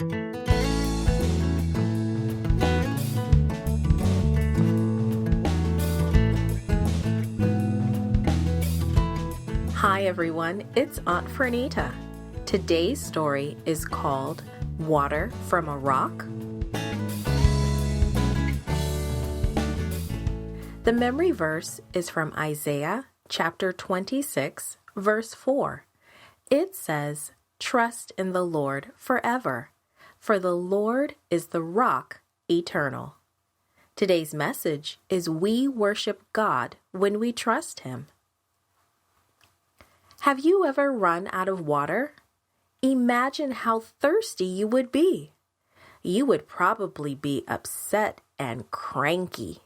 Hi everyone, it's Aunt Fernita. Today's story is called Water from a Rock. The memory verse is from Isaiah chapter 26, verse 4. It says, "Trust in the Lord forever, for the Lord is the rock eternal." Today's message is we worship God when we trust Him. Have you ever run out of water? Imagine how thirsty you would be. You would probably be upset and cranky.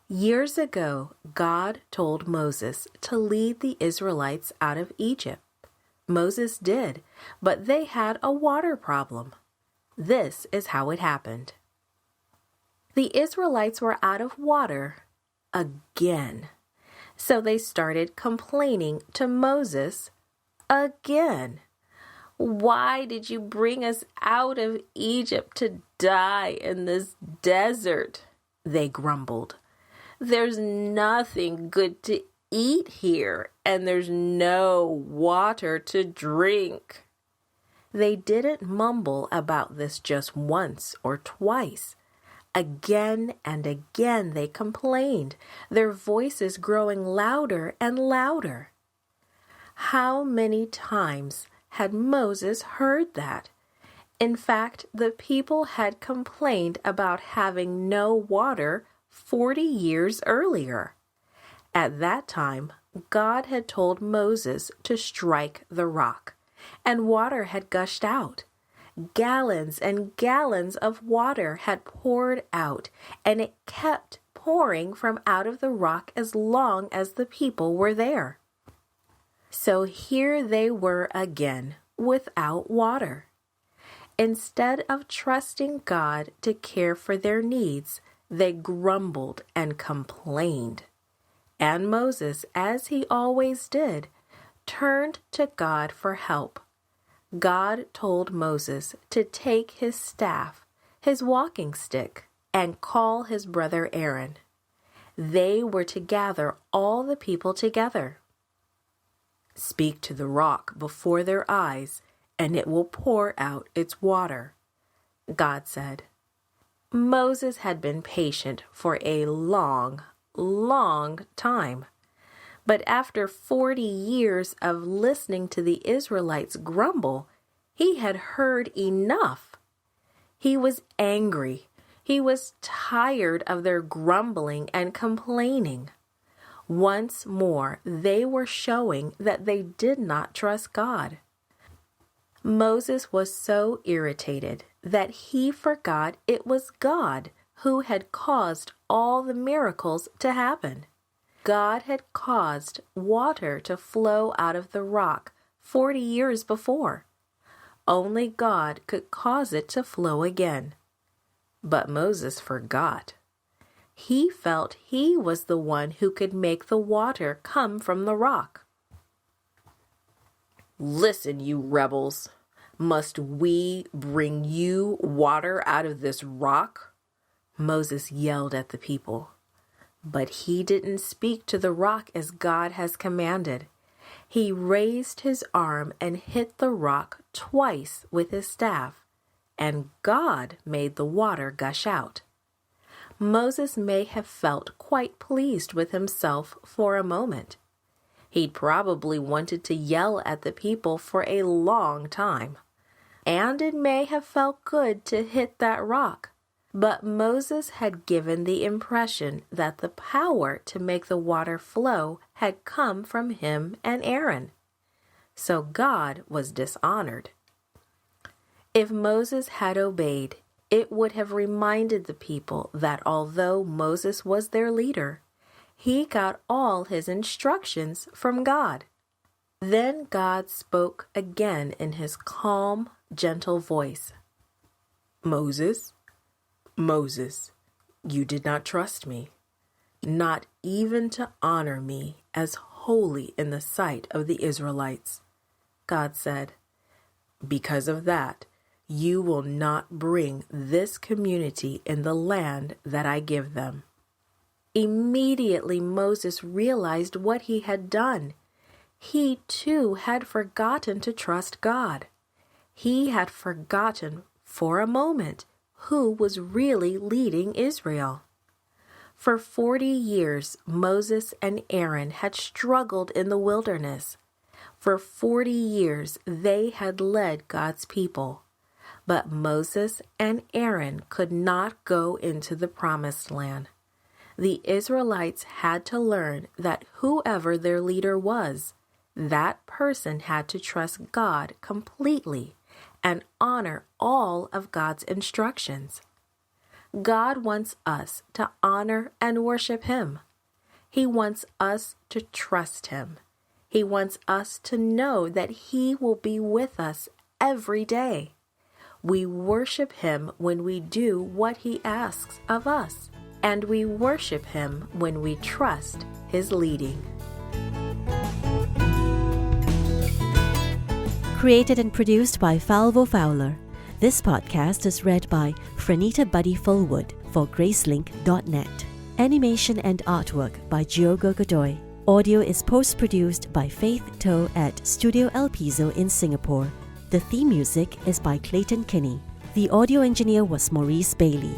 Years ago, God told Moses to lead the Israelites out of Egypt. Moses did, but they had a water problem. This is how it happened. The Israelites were out of water again. So they started complaining to Moses again. "Why did you bring us out of Egypt to die in this desert?" they grumbled. "There's nothing good to eat here, and there's no water to drink." They didn't mumble about this just once or twice. Again and again they complained, their voices growing louder and louder. How many times had Moses heard that? In fact, the people had complained about having no water 40 years earlier. At that time, God had told Moses to strike the rock, and water had gushed out. Gallons and gallons of water had poured out, and it kept pouring from out of the rock as long as the people were there. So here they were again, without water. Instead of trusting God to care for their needs, they grumbled and complained. And Moses, as he always did, turned to God for help. God told Moses to take his staff, his walking stick, and call his brother Aaron. They were to gather all the people together. "Speak to the rock before their eyes, and it will pour out its water," God said. Moses had been patient for a long, long time. But after 40 years of listening to the Israelites grumble, he had heard enough. He was angry. He was tired of their grumbling and complaining. Once more, they were showing that they did not trust God. Moses was so irritated that he forgot it was God who had caused all the miracles to happen. God had caused water to flow out of the rock 40 years before. Only God could cause it to flow again. But Moses forgot. He felt he was the one who could make the water come from the rock. "Listen, you rebels. Must we bring you water out of this rock?" Moses yelled at the people. But he didn't speak to the rock as God has commanded. He raised his arm and hit the rock twice with his staff, and God made the water gush out. Moses may have felt quite pleased with himself for a moment. He'd probably wanted to yell at the people for a long time. And it may have felt good to hit that rock. But Moses had given the impression that the power to make the water flow had come from him and Aaron. So God was dishonored. If Moses had obeyed, it would have reminded the people that although Moses was their leader, he got all his instructions from God. Then God spoke again in his calm, gentle voice. "Moses, Moses, you did not trust me, not even to honor me as holy in the sight of the Israelites." God said, "Because of that, you will not bring this community in the land that I give them." Immediately Moses realized what he had done. He too had forgotten to trust God. He had forgotten for a moment who was really leading Israel. For 40 years, Moses and Aaron had struggled in the wilderness. For 40 years, they had led God's people. But Moses and Aaron could not go into the promised land. The Israelites had to learn that whoever their leader was, that person had to trust God completely and honor all of God's instructions. God wants us to honor and worship Him. He wants us to trust Him. He wants us to know that He will be with us every day. We worship Him when we do what He asks of us, and we worship Him when we trust His leading. Created and produced by Falvo Fowler. This podcast is read by Franita Buddy Fullwood for gracelink.net. Animation and artwork by Giogo Godoy. Audio is post-produced by Faith To at Studio El Piso in Singapore. The theme music is by Clayton Kinney. The audio engineer was Maurice Bailey.